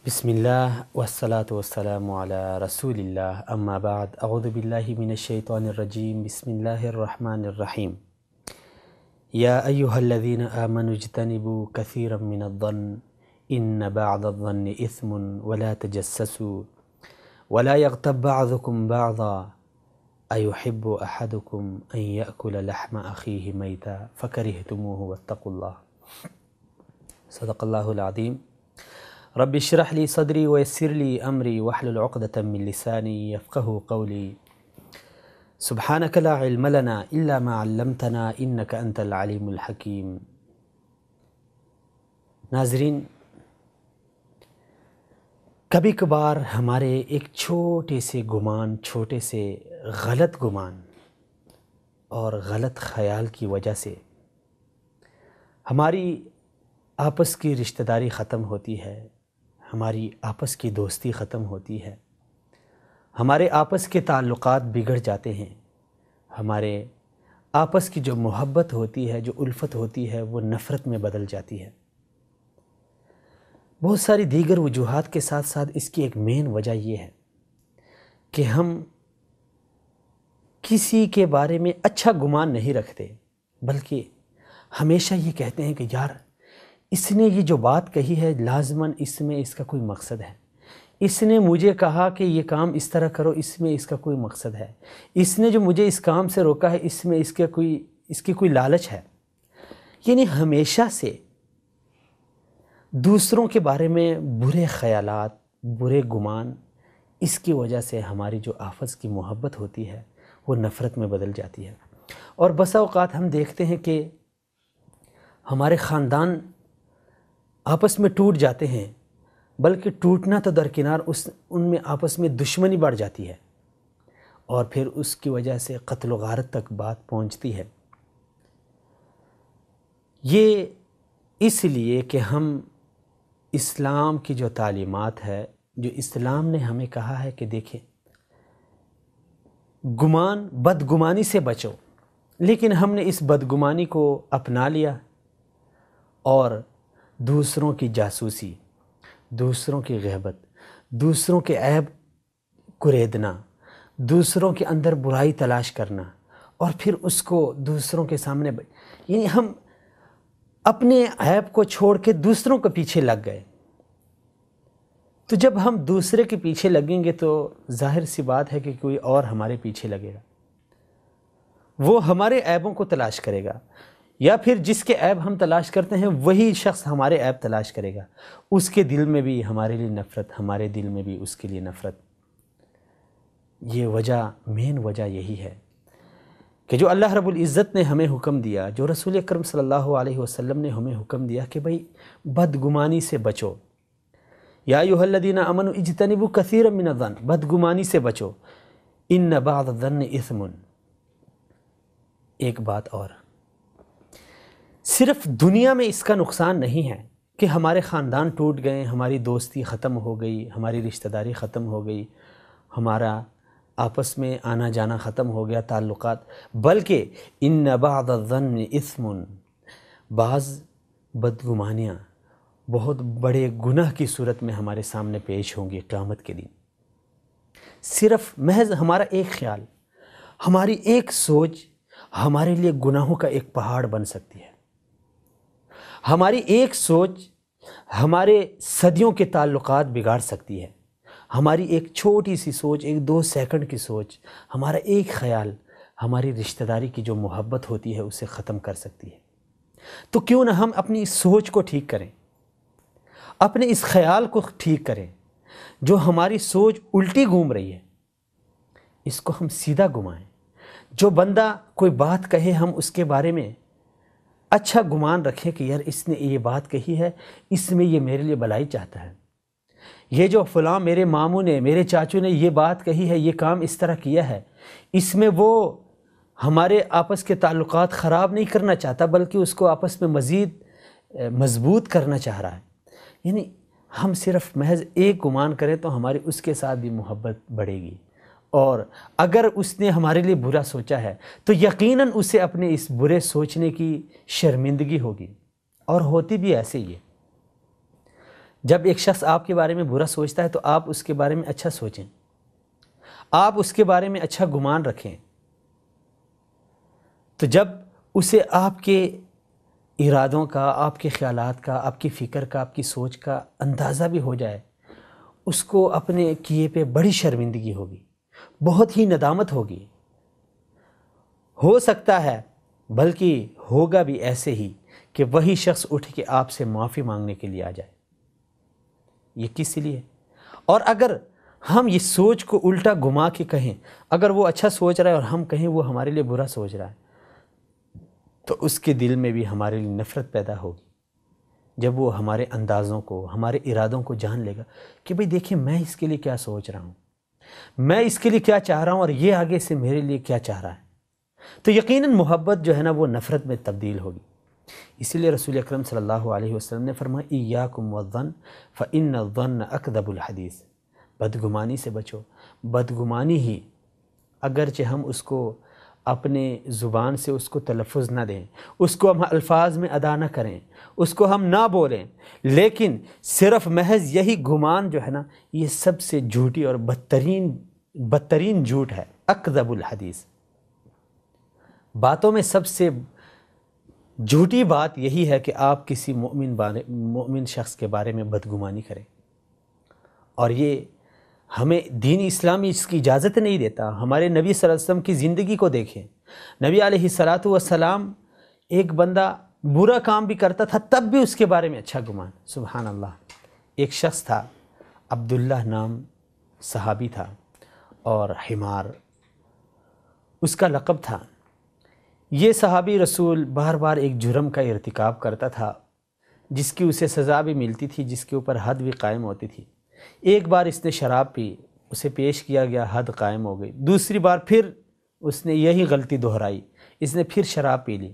بسم اللہ والصلاة والسلام علی رسول اللہ اما بعد اعوذ باللہ من الشیطان الرجیم بسم اللہ الرحمن الرحیم یا ایہا الذین آمنوا اجتنبوا کثیرا من الظن ان بعض الظن اثم ولا تجسسوا ولا یغتب بعضکم بعضا ایحب احدکم ان یأکل لحم اخیہ میتا فکرہتموہ واتقوا اللہ۔ صدق اللہ العظیم۔ رب اشرح لی صدری ویسر لی امری واحلل عقدۃ من لسانی یفقہوا قولی سبحانک لا علم لنا الا ما علمتنا انک انت العلیم الحکیم۔ ناظرین، کبھی کبھار ہمارے ایک چھوٹے سے گمان، چھوٹے سے غلط گمان اور غلط خیال کی وجہ سے ہماری آپس کی رشتہ داری ختم ہوتی ہے، ہماری آپس کی دوستی ختم ہوتی ہے، ہمارے آپس کے تعلقات بگڑ جاتے ہیں، ہمارے آپس کی جو محبت ہوتی ہے، جو الفت ہوتی ہے، وہ نفرت میں بدل جاتی ہے۔ بہت ساری دیگر وجوہات کے ساتھ ساتھ اس کی ایک مین وجہ یہ ہے کہ ہم کسی کے بارے میں اچھا گمان نہیں رکھتے، بلکہ ہمیشہ یہ کہتے ہیں کہ یار اس نے یہ جو بات کہی ہے لازماً اس میں اس کا کوئی مقصد ہے، اس نے مجھے کہا کہ یہ کام اس طرح کرو، اس میں اس کا کوئی مقصد ہے، اس نے جو مجھے اس کام سے روکا ہے اس میں اس کی کوئی لالچ ہے۔ یعنی ہمیشہ سے دوسروں کے بارے میں برے خیالات، برے گمان، اس کی وجہ سے ہماری جو آپس کی محبت ہوتی ہے وہ نفرت میں بدل جاتی ہے۔ اور بسا اوقات ہم دیکھتے ہیں کہ ہمارے خاندان آپس میں ٹوٹ جاتے ہیں، بلکہ ٹوٹنا تو درکنار ان میں آپس میں دشمنی بڑھ جاتی ہے اور پھر اس کی وجہ سے قتل و غارت تک بات پہنچتی ہے۔ یہ اس لیے کہ ہم اسلام کی جو تعلیمات ہے، جو اسلام نے ہمیں کہا ہے کہ دیکھیں بدگمانی سے بچو، لیکن ہم نے اس بدگمانی کو اپنا لیا اور دوسروں کی جاسوسی، دوسروں کی غیبت، دوسروں کے عیب کریدنا، دوسروں کے اندر برائی تلاش کرنا اور پھر اس کو دوسروں کے سامنے یعنی ہم اپنے عیب کو چھوڑ کے دوسروں کے پیچھے لگ گئے۔ تو جب ہم دوسرے کے پیچھے لگیں گے تو ظاہر سی بات ہے کہ کوئی اور ہمارے پیچھے لگے گا، وہ ہمارے عیبوں کو تلاش کرے گا، یا پھر جس کے عیب ہم تلاش کرتے ہیں وہی شخص ہمارے عیب تلاش کرے گا، اس کے دل میں بھی ہمارے لیے نفرت، ہمارے دل میں بھی اس کے لیے نفرت۔ یہ مین وجہ یہی ہے کہ جو اللہ رب العزت نے ہمیں حکم دیا، جو رسول اکرم صلی اللہ علیہ وسلم نے ہمیں حکم دیا کہ بھئی بدگمانی سے بچو، یا ایھا الذین آمنوا اجتنبوا کثیرا من الظن، بدگمانی سے بچو، ان بعض الظن اثم۔ ایک بات اور، صرف دنیا میں اس کا نقصان نہیں ہے کہ ہمارے خاندان ٹوٹ گئے، ہماری دوستی ختم ہو گئی، ہماری رشتہ داری ختم ہو گئی، ہمارا آپس میں آنا جانا ختم ہو گیا، تعلقات، بلکہ ان بعض الظن اثم، بعض بدگمانیاں بہت بڑے گناہ کی صورت میں ہمارے سامنے پیش ہوں گی قیامت کے دن۔ صرف محض ہمارا ایک خیال، ہماری ایک سوچ ہمارے لیے گناہوں کا ایک پہاڑ بن سکتی ہے۔ ہماری ایک سوچ ہمارے صدیوں کے تعلقات بگاڑ سکتی ہے۔ ہماری ایک چھوٹی سی سوچ، 1-2 سیکنڈ کی سوچ، ہمارا ایک خیال ہماری رشتہ داری کی جو محبت ہوتی ہے اسے ختم کر سکتی ہے۔ تو کیوں نہ ہم اپنی اس سوچ کو ٹھیک کریں، اپنے اس خیال کو ٹھیک کریں، جو ہماری سوچ الٹی گھوم رہی ہے اس کو ہم سیدھا گھمائیں۔ جو بندہ کوئی بات کہے ہم اس کے بارے میں اچھا گمان رکھیں کہ یار اس نے یہ بات کہی ہے، اس میں یہ میرے لیے بھلائی چاہتا ہے، یہ جو فلاں میرے ماموں نے، میرے چاچو نے یہ بات کہی ہے، یہ کام اس طرح کیا ہے، اس میں وہ ہمارے آپس کے تعلقات خراب نہیں کرنا چاہتا بلکہ اس کو آپس میں مزید مضبوط کرنا چاہ رہا ہے۔ یعنی ہم صرف محض ایک گمان کریں تو ہماری اس کے ساتھ بھی محبت بڑھے گی، اور اگر اس نے ہمارے لیے برا سوچا ہے تو یقیناً اسے اپنے اس برے سوچنے کی شرمندگی ہوگی، اور ہوتی بھی ایسے ہی ہے۔ جب ایک شخص آپ کے بارے میں برا سوچتا ہے تو آپ اس کے بارے میں اچھا سوچیں، آپ اس کے بارے میں اچھا گمان رکھیں۔ تو جب اسے آپ کے ارادوں کا، آپ کے خیالات کا، آپ کی فکر کا، آپ کی سوچ کا اندازہ بھی ہو جائے، اس کو اپنے کیے پہ بڑی شرمندگی ہوگی، بہت ہی ندامت ہوگی۔ ہو سکتا ہے بلکہ ہوگا بھی ایسے ہی کہ وہی شخص اٹھ کے آپ سے معافی مانگنے کے لیے آ جائے۔ یہ کس لیے؟ اور اگر ہم یہ سوچ کو الٹا گھما کے کہیں، اگر وہ اچھا سوچ رہا ہے اور ہم کہیں وہ ہمارے لیے برا سوچ رہا ہے، تو اس کے دل میں بھی ہمارے لیے نفرت پیدا ہوگی۔ جب وہ ہمارے اندازوں کو، ہمارے ارادوں کو جان لے گا کہ بھئی دیکھیں میں اس کے لیے کیا سوچ رہا ہوں، میں اس کے لیے کیا چاہ رہا ہوں، اور یہ آگے سے میرے لیے کیا چاہ رہا ہے، تو یقیناً محبت جو ہے نا وہ نفرت میں تبدیل ہوگی۔ اسی لیے رسول اکرم صلی اللہ علیہ وسلم نے فرمایا ایاکم والظن فإن الظن اکذب الحدیث، بدگمانی سے بچو۔ بدگمانی ہی اگرچہ ہم اس کو اپنے زبان سے اس کو تلفظ نہ دیں، اس کو ہم الفاظ میں ادا نہ کریں، اس کو ہم نہ بولیں، لیکن صرف محض یہی گمان جو ہے نا یہ سب سے جھوٹی اور بدترین جھوٹ ہے، اکذب الحدیث۔ باتوں میں سب سے جھوٹی بات یہی ہے کہ آپ کسی مومن شخص کے بارے میں بدگمانی کریں، اور یہ ہمیں دین اسلامی اس کی اجازت نہیں دیتا۔ ہمارے نبی صلی اللہ علیہ وسلم کی زندگی کو دیکھیں، نبی علیہ الصلاۃ والسلام ایک بندہ برا کام بھی کرتا تھا تب بھی اس کے بارے میں اچھا گمان۔ سبحان اللہ۔ ایک شخص تھا، عبداللہ نام صحابی تھا، اور حمار اس کا لقب تھا۔ یہ صحابی رسول بار بار ایک جرم کا ارتکاب کرتا تھا جس کی اسے سزا بھی ملتی تھی، جس کے اوپر حد بھی قائم ہوتی تھی۔ ایک بار اس نے شراب پی، اسے پیش کیا گیا، حد قائم ہو گئی۔ دوسری بار پھر اس نے یہی غلطی دہرائی، اس نے پھر شراب پی لی۔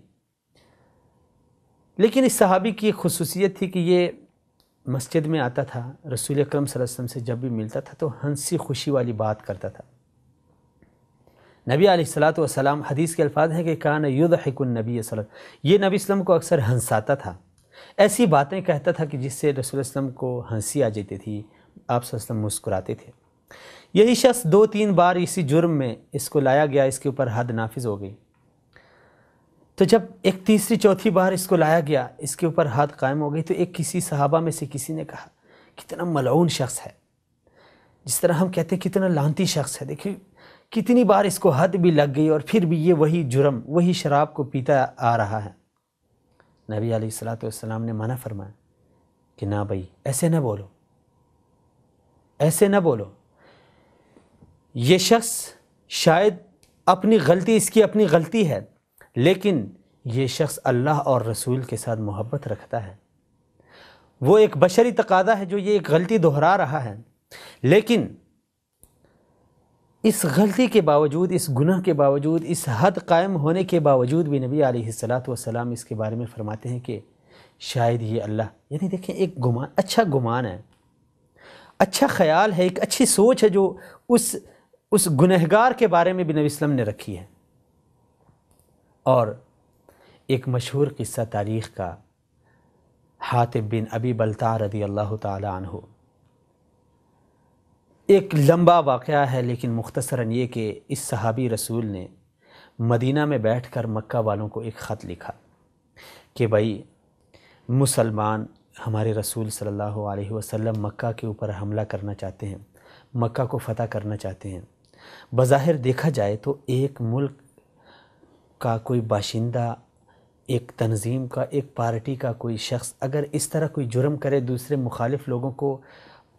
لیکن اس صحابی کی ایک خصوصیت تھی کہ یہ مسجد میں آتا تھا، رسول اکرم صلی اللہ علیہ وسلم سے جب بھی ملتا تھا تو ہنسی خوشی والی بات کرتا تھا۔ نبی علیہ الصلاۃ والسلام، حدیث کے الفاظ ہیں کہ کان یضحک النبی صلی اللہ علیہ وسلم، یہ نبی صلی اللہ علیہ وسلم کو اکثر ہنساتا تھا، ایسی باتیں کہتا تھا کہ جس سے رسول اللہ علیہ وسلم کو ہنسی آ جاتی تھی، آپ صلی اللہ علیہ وسلم مسکراتے تھے۔ یہی شخص 2-3 بار اسی جرم میں اس کو لایا گیا، اس کے اوپر حد نافذ ہو گئی۔ تو جب ایک تیسری چوتھی بار اس کو لایا گیا، اس کے اوپر حد قائم ہو گئی، تو ایک کسی صحابہ میں سے کسی نے کہا کتنا ملعون شخص ہے، جس طرح ہم کہتے ہیں کتنا لعنتی شخص ہے، دیکھیں کتنی بار اس کو حد بھی لگ گئی اور پھر بھی یہ وہی جرم، وہی شراب کو پیتا آ رہا ہے۔ نبی علیہ الصلاۃ والسلام نے منع فرمایا کہ نہ بھائی ایسے نہ بولو، ایسے نہ بولو۔ یہ شخص شاید اپنی غلطی، اس کی اپنی غلطی ہے، لیکن یہ شخص اللہ اور رسول کے ساتھ محبت رکھتا ہے۔ وہ ایک بشری تقاضا ہے جو یہ ایک غلطی دہرا رہا ہے، لیکن اس غلطی کے باوجود، اس گناہ کے باوجود، اس حد قائم ہونے کے باوجود بھی نبی علیہ الصلاۃ والسلام اس کے بارے میں فرماتے ہیں کہ شاید یہ اللہ، یعنی دیکھیں ایک گمان، اچھا گمان ہے، اچھا خیال ہے، ایک اچھی سوچ ہے جو اس گنہگار کے بارے میں بھی نبی صلی اللہ علیہ وسلم نے رکھی ہے۔ اور ایک مشہور قصہ تاریخ کا، حاطب بن ابی بلتع رضی اللہ تعالی عنہ، ایک لمبا واقعہ ہے لیکن مختصراً یہ کہ اس صحابی رسول نے مدینہ میں بیٹھ کر مکہ والوں کو ایک خط لکھا کہ بھائی مسلمان ہمارے رسول صلی اللہ علیہ وسلم مکہ کے اوپر حملہ کرنا چاہتے ہیں، مکہ کو فتح کرنا چاہتے ہیں۔ بظاہر دیکھا جائے تو ایک ملک کا کوئی باشندہ، ایک تنظیم کا، ایک پارٹی کا کوئی شخص اگر اس طرح کوئی جرم کرے، دوسرے مخالف لوگوں کو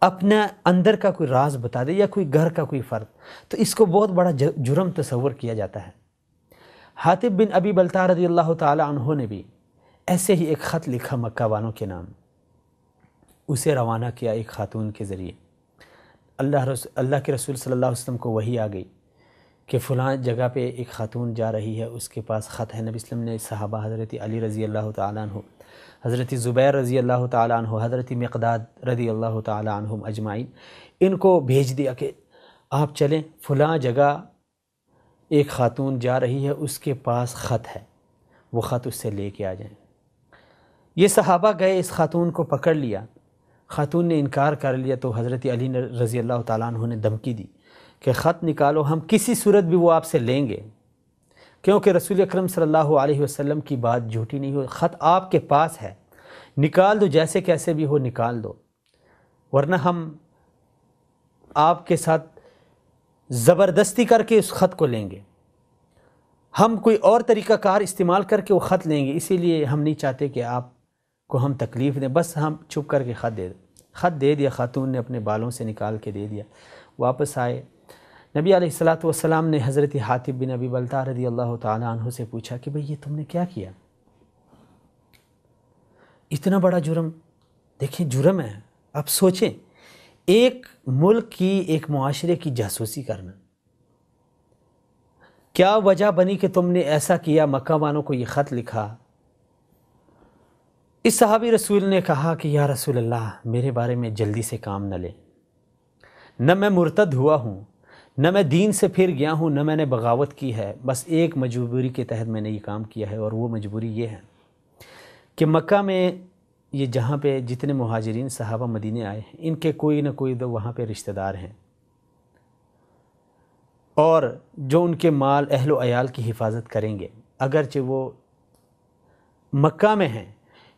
اپنا اندر کا کوئی راز بتا دے، یا کوئی گھر کا کوئی فرد، تو اس کو بہت بڑا جرم تصور کیا جاتا ہے۔ حاطب بن ابی بلتع رضی اللہ تعالی عنہ نے بھی ایسے ہی ایک خط لکھا مکہ والوں کے نام، اسے روانہ کیا ایک خاتون کے ذریعے۔ اللہ کے رسول صلی اللہ علیہ وسلم کو وحی آ گئی کہ فلاں جگہ پہ ایک خاتون جا رہی ہے، اس کے پاس خط ہے۔ نبی صلی اللہ علیہ وسلم نے صحابہ حضرت علی رضی اللہ تعالیٰ عنہ، حضرت زبیر رضی اللہ تعالیٰ عنہ، حضرت مقداد رضی اللہ تعالیٰ عنہم اجمعین، ان کو بھیج دیا کہ آپ چلیں، فلاں جگہ ایک خاتون جا رہی ہے، اس کے پاس خط ہے، وہ خط اس سے لے کے آ جائیں۔ یہ صحابہ گئے، اس خاتون کو پکڑ لیا، خاتون نے انکار کر لیا تو حضرت علی رضی اللہ تعالیٰ عنہ نے دھمکی دی کہ خط نکالو، ہم کسی صورت بھی وہ آپ سے لیں گے، کیونکہ رسول اکرم صلی اللہ علیہ وسلم کی بات جھوٹی نہیں ہو، خط آپ کے پاس ہے، نکال دو، جیسے کیسے بھی ہو نکال دو، ورنہ ہم آپ کے ساتھ زبردستی کر کے اس خط کو لیں گے، ہم کوئی اور طریقہ کار استعمال کر کے وہ خط لیں گے، اسی لیے ہم نہیں چاہتے کہ آپ کو ہم تکلیف دیں، بس ہم چھپ کر کے خط دے دیا، خاتون نے اپنے بالوں سے نکال کے دے دیا۔ واپس آئے، نبی علیہ الصلاۃ والسلام نے حضرت حاتب بن ابی بلتع رضی اللہ تعالیٰ عنہ سے پوچھا کہ بھئی یہ تم نے کیا کیا؟ اتنا بڑا جرم، دیکھیں جرم ہے، اب سوچیں، ایک ملک کی، ایک معاشرے کی جاسوسی کرنا، کیا وجہ بنی کہ تم نے ایسا کیا، مکہ والوں کو یہ خط لکھا؟ اس صحابی رسول نے کہا کہ یا رسول اللہ میرے بارے میں جلدی سے کام نہ لے، نہ میں مرتد ہوا ہوں، نہ میں دین سے پھر گیا ہوں، نہ میں نے بغاوت کی ہے، بس ایک مجبوری کے تحت میں نے یہ کام کیا ہے، اور وہ مجبوری یہ ہے کہ مکہ میں یہ جہاں پہ جتنے مہاجرین صحابہ مدینے آئے ہیں ان کے کوئی نہ کوئی وہاں پہ رشتہ دار ہیں، اور جو ان کے مال اہل و عیال کی حفاظت کریں گے، اگرچہ وہ مکہ میں ہیں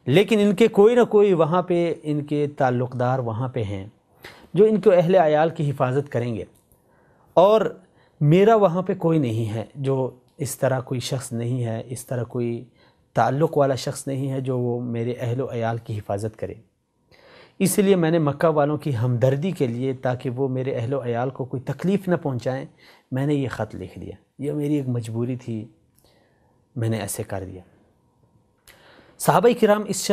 لیکن ان کے کوئی نہ کوئی وہاں پہ ان کے تعلق دار وہاں پہ ہیں جو ان کو اہل عیال کی حفاظت کریں گے، اور میرا وہاں پہ کوئی نہیں ہے، جو اس طرح کوئی شخص نہیں ہے، اس طرح کوئی تعلق والا شخص نہیں ہے جو وہ میرے اہل و عیال کی حفاظت کرے، اس لیے میں نے مکہ والوں کی ہمدردی کے لیے تاکہ وہ میرے اہل و عیال کو کوئی تکلیف نہ پہنچائیں میں نے یہ خط لکھ دیا، یہ میری ایک مجبوری تھی، میں نے ایسے کر دیا۔ صحابہ کرام اس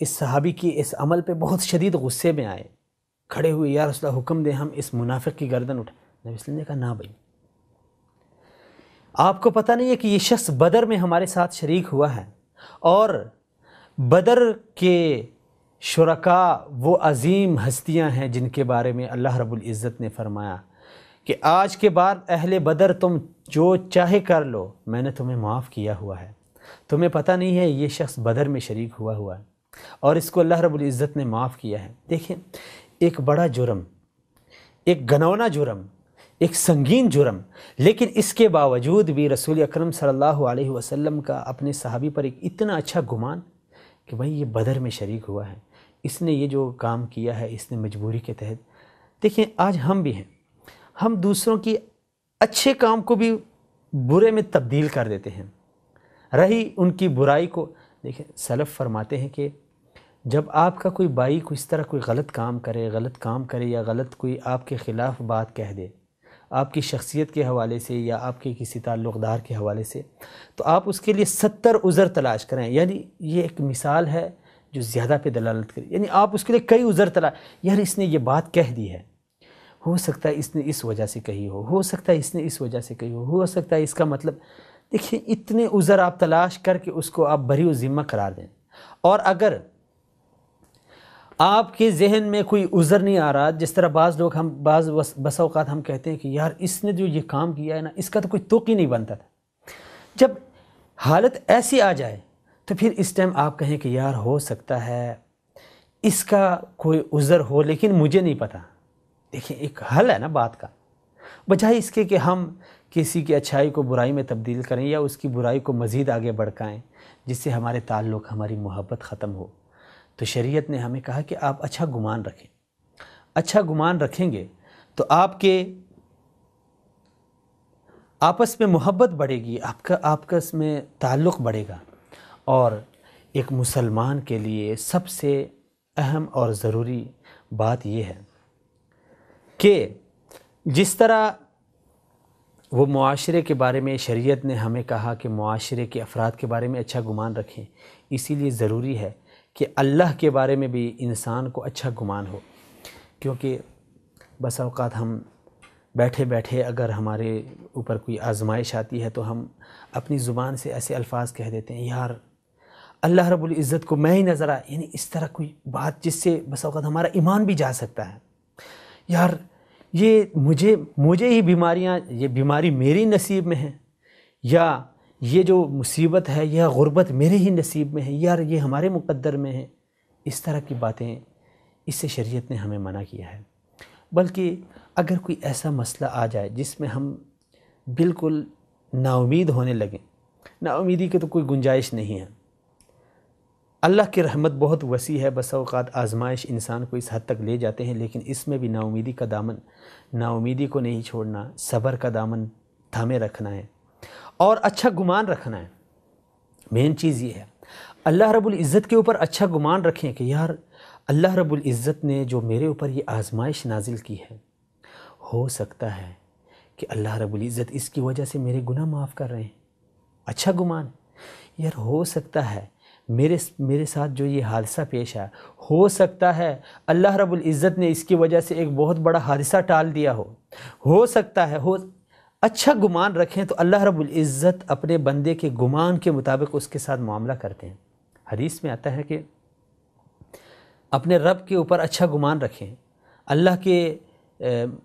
صحابی کی اس عمل پہ بہت شدید غصے میں آئے، کھڑے ہوئے، یا رسول اللہ حکم دے ہم اس منافق کی گردن اٹھائیں۔ نبی صلی اللہ علیہ وسلم نے کہا نہ بھائی، آپ کو پتہ نہیں ہے کہ یہ شخص بدر میں ہمارے ساتھ شریک ہوا ہے، اور بدر کے شرکاء وہ عظیم ہستیاں ہیں جن کے بارے میں اللہ رب العزت نے فرمایا کہ آج کے بعد اہل بدر تم جو چاہے کر لو، میں نے تمہیں معاف کیا ہوا ہے، تمہیں پتہ نہیں ہے یہ شخص بدر میں شریک ہوا ہے اور اس کو اللہ رب العزت نے معاف کیا ہے۔ دیکھیں، ایک بڑا جرم، ایک گھنونا جرم، ایک سنگین جرم، لیکن اس کے باوجود بھی رسول اکرم صلی اللہ علیہ وسلم کا اپنے صحابی پر ایک اتنا اچھا گمان کہ بھائی یہ بدر میں شریک ہوا ہے، اس نے یہ جو کام کیا ہے اس نے مجبوری کے تحت۔ دیکھیں آج ہم بھی ہیں، ہم دوسروں کی اچھے کام کو بھی برے میں تبدیل کر دیتے ہیں، رہی ان کی برائی کو۔ دیکھیں سلف فرماتے ہیں کہ جب آپ کا کوئی بھائی کو اس طرح کوئی غلط کام کرے یا غلط کوئی آپ کے خلاف بات کہہ دے آپ کی شخصیت کے حوالے سے یا آپ کے کسی تعلق دار کے حوالے سے، تو آپ اس کے لیے 70 عذر تلاش کریں، یعنی یہ ایک مثال ہے جو زیادہ پہ دلالت کرے، یعنی آپ اس کے لیے کئی عذر یار اس نے یہ بات کہہ دی ہے، ہو سکتا ہے اس نے اس وجہ سے کہی ہو سکتا ہے اس نے اس وجہ سے کہی ہو سکتا ہے اس کا مطلب۔ دیکھیں اتنے عذر آپ تلاش کر کے اس کو آپ بری و ذمہ قرار دیں، اور اگر آپ کے ذہن میں کوئی عذر نہیں آ رہا، جس طرح بس اوقات ہم کہتے ہیں کہ یار اس نے جو یہ کام کیا ہے نا اس کا تو کوئی توق ہی نہیں بنتا تھا، جب حالت ایسی آ جائے تو پھر اس ٹائم آپ کہیں کہ یار ہو سکتا ہے اس کا کوئی عذر ہو لیکن مجھے نہیں پتہ۔ دیکھیں ایک حل ہے نا بات کا، بجائے اس کے کہ ہم کسی کی اچھائی کو برائی میں تبدیل کریں یا اس کی برائی کو مزید آگے بڑھائیں جس سے ہمارے تعلق، ہماری محبت ختم ہو، تو شریعت نے ہمیں کہا کہ آپ اچھا گمان رکھیں۔ اچھا گمان رکھیں گے تو آپ کے آپس میں محبت بڑھے گی، آپ کا آپس میں تعلق بڑھے گا، اور ایک مسلمان کے لیے سب سے اہم اور ضروری بات یہ ہے کہ جس طرح وہ معاشرے کے بارے میں شریعت نے ہمیں کہا کہ معاشرے کے افراد کے بارے میں اچھا گمان رکھیں، اسی لیے ضروری ہے کہ اللہ کے بارے میں بھی انسان کو اچھا گمان ہو، کیونکہ بس اوقات ہم بیٹھے بیٹھے اگر ہمارے اوپر کوئی آزمائش آتی ہے تو ہم اپنی زبان سے ایسے الفاظ کہہ دیتے ہیں، یار اللہ رب العزت کو میں ہی نظر آئے، یعنی اس طرح کوئی بات جس سے بس اوقات ہمارا ایمان بھی جا سکتا ہے، یار یہ مجھے ہی یہ بیماری میری نصیب میں ہے، یا یہ جو مصیبت ہے یہ غربت میرے ہی نصیب میں ہے، یار یہ ہمارے مقدر میں ہے۔ اس طرح کی باتیں اس سے شریعت نے ہمیں منع کیا ہے۔ بلکہ اگر کوئی ایسا مسئلہ آ جائے جس میں ہم بالکل نا امید ہونے لگیں، نا امیدی کی تو کوئی گنجائش نہیں ہے۔ اللہ کی رحمت بہت وسیع ہے، بس اوقات آزمائش انسان کو اس حد تک لے جاتے ہیں، لیکن اس میں بھی نا امیدی کا دامن، نا امیدی کو نہیں چھوڑنا، صبر کا دامن تھامے رکھنا ہے اور اچھا گمان رکھنا ہے۔ مین چیز یہ ہے، اللہ رب العزت کے اوپر اچھا گمان رکھیں کہ یار اللہ رب العزت نے جو میرے اوپر یہ آزمائش نازل کی ہے، ہو سکتا ہے کہ اللہ رب العزت اس کی وجہ سے میرے گناہ معاف کر رہے ہیں۔ اچھا گمان، یار ہو سکتا ہے میرے ساتھ جو یہ حادثہ پیش آیا، ہو سکتا ہے اللہ رب العزت نے اس کی وجہ سے ایک بہت بڑا حادثہ ٹال دیا ہو سکتا ہے اچھا گمان رکھیں تو اللہ رب العزت اپنے بندے کے گمان کے مطابق اس کے ساتھ معاملہ کرتے ہیں۔ حدیث میں آتا ہے کہ اپنے رب کے اوپر اچھا گمان رکھیں،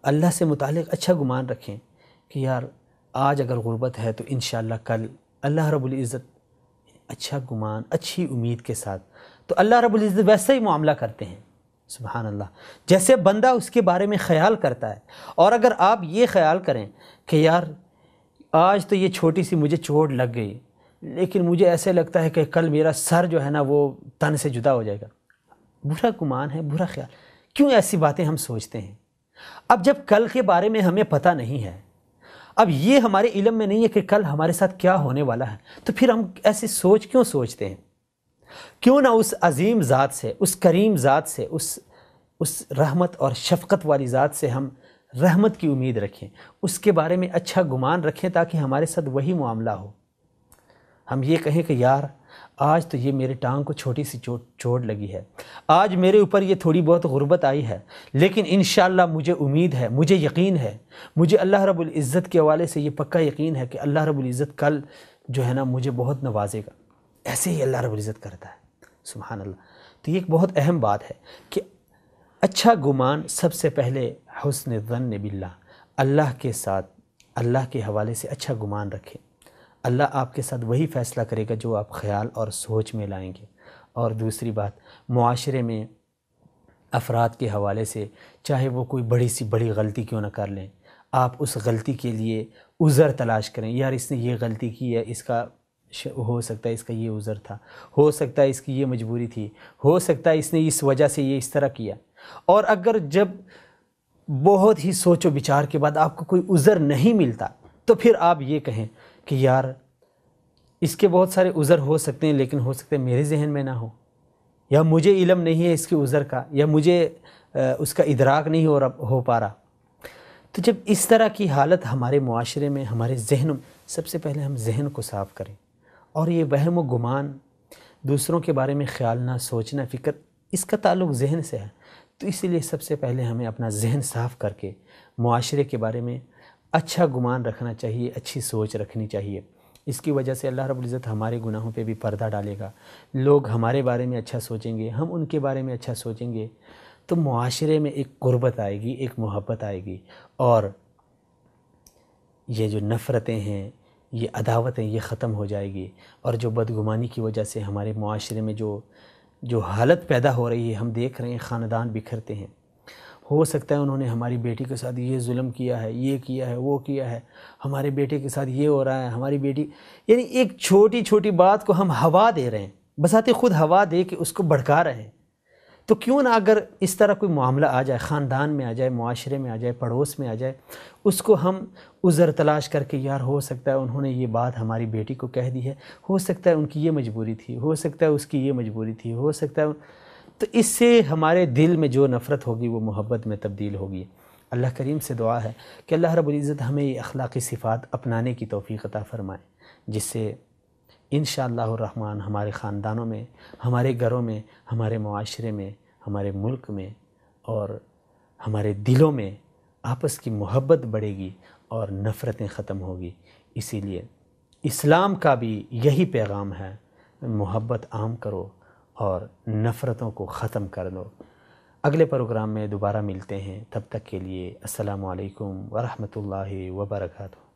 اللہ سے متعلق اچھا گمان رکھیں کہ یار آج اگر غربت ہے تو انشاءاللہ کل اللہ رب العزت، اچھا گمان، اچھی امید کے ساتھ تو اللہ رب العزت ویسا ہی معاملہ کرتے ہیں۔ سبحان اللہ، جیسے بندہ اس کے بارے میں خیال کرتا ہے۔ اور اگر آپ یہ خیال کریں کہ یار آج تو یہ چھوٹی سی مجھے چوٹ لگ گئی، لیکن مجھے ایسے لگتا ہے کہ کل میرا سر جو ہے نا وہ تن سے جدا ہو جائے گا، برا گمان ہے، برا خیال۔ کیوں ایسی باتیں ہم سوچتے ہیں؟ اب جب کل کے بارے میں ہمیں پتہ نہیں ہے، اب یہ ہمارے علم میں نہیں ہے کہ کل ہمارے ساتھ کیا ہونے والا ہے، تو پھر ہم ایسی سوچ کیوں سوچتے ہیں؟ کیوں نہ اس عظیم ذات سے، اس کریم ذات سے، اس رحمت اور شفقت والی ذات سے ہم رحمت کی امید رکھیں، اس کے بارے میں اچھا گمان رکھیں تاکہ ہمارے ساتھ وہی معاملہ ہو۔ ہم یہ کہیں کہ یار آج تو یہ میرے ٹانگ کو چھوٹی سی چوٹ لگی ہے، آج میرے اوپر یہ تھوڑی بہت غربت آئی ہے، لیکن انشاءاللہ مجھے امید ہے، مجھے یقین ہے، مجھے اللہ رب العزت کے حوالے سے یہ پکا یقین ہے کہ اللہ رب العزت کل جو ہے نا مجھے بہت نوازے گا۔ ایسے ہی اللہ رب العزت کرتا ہے۔ سبحان اللہ۔ تو یہ ایک بہت اہم بات ہے کہ اچھا گمان سب سے پہلے حسن ظن باللہ، اللہ کے ساتھ، اللہ کے حوالے سے اچھا گمان رکھیں۔ اللہ آپ کے ساتھ وہی فیصلہ کرے گا جو آپ خیال اور سوچ میں لائیں گے۔ اور دوسری بات، معاشرے میں افراد کے حوالے سے چاہے وہ کوئی بڑی غلطی کیوں نہ کر لیں، آپ اس غلطی کے لیے عذر تلاش کریں۔ یار اس نے یہ غلطی کی ہے، اس کا ہو سکتا ہے اس کا یہ عذر تھا، ہو سکتا ہے اس کی یہ مجبوری تھی، ہو سکتا ہے اس نے اس وجہ سے یہ اس طرح کیا۔ اور اگر جب بہت ہی سوچ و بچار کے بعد آپ کو کوئی عذر نہیں ملتا تو پھر آپ یہ کہیں کہ یار اس کے بہت سارے عذر ہو سکتے ہیں، لیکن ہو سکتے ہیں میرے ذہن میں نہ ہو، یا مجھے علم نہیں ہے اس کے عذر کا، یا مجھے اس کا ادراک نہیں ہو پا رہا۔ تو جب اس طرح کی حالت ہمارے معاشرے میں، ہمارے ذہن، سب سے پہلے ہم ذہن کو صاف کریں۔ اور یہ وہم و گمان، دوسروں کے بارے میں خیال نہ، سوچنا، فکر، اس کا تعلق ذہن سے ہے۔ تو اسی لیے سب سے پہلے ہمیں اپنا ذہن صاف کر کے معاشرے کے بارے میں اچھا گمان رکھنا چاہیے، اچھی سوچ رکھنی چاہیے۔ اس کی وجہ سے اللہ رب العزت ہمارے گناہوں پہ بھی پردہ ڈالے گا، لوگ ہمارے بارے میں اچھا سوچیں گے، ہم ان کے بارے میں اچھا سوچیں گے، تو معاشرے میں ایک قربت آئے گی، ایک محبت آئے گی، اور یہ جو نفرتیں ہیں، یہ عداوتیں، یہ ختم ہو جائے گی۔ اور جو بدگمانی کی وجہ سے ہمارے معاشرے میں جو حالت پیدا ہو رہی ہے، ہم دیکھ رہے ہیں خاندان بکھرتے ہیں۔ ہو سکتا ہے انہوں نے ہماری بیٹی کے ساتھ یہ ظلم کیا ہے، یہ کیا ہے، وہ کیا ہے، ہمارے بیٹے کے ساتھ یہ ہو رہا ہے، ہماری بیٹی، یعنی ایک چھوٹی چھوٹی بات کو ہم ہوا دے رہے ہیں، بذات خود ہوا دے کے اس کو بھڑکا رہے ہیں۔ تو کیوں نہ اگر اس طرح کوئی معاملہ آ جائے، خاندان میں آ جائے، معاشرے میں آ جائے، پڑوس میں آ جائے، اس کو ہم عذر تلاش کر کے، یار ہو سکتا ہے انہوں نے یہ بات ہماری بیٹی کو کہہ دی ہے، ہو سکتا ہے ان کی یہ مجبوری تھی، ہو سکتا ہے اس کی یہ مجبوری تھی، ہو سکتا ہے، تو اس سے ہمارے دل میں جو نفرت ہوگی وہ محبت میں تبدیل ہوگی۔ اللہ کریم سے دعا ہے کہ اللہ رب العزت ہمیں یہ اخلاقی صفات اپنانے کی توفیق عطا فرمائے، جس سے انشاءاللہ الرحمن ہمارے خاندانوں میں، ہمارے گھروں میں، ہمارے معاشرے میں، ہمارے ملک میں اور ہمارے دلوں میں آپس کی محبت بڑھے گی اور نفرتیں ختم ہوگی۔ اسی لیے اسلام کا بھی یہی پیغام ہے، محبت عام کرو اور نفرتوں کو ختم کر دو۔ اگلے پروگرام میں دوبارہ ملتے ہیں، تب تک کے لیے السلام علیکم ورحمۃ اللہ وبرکاتہ۔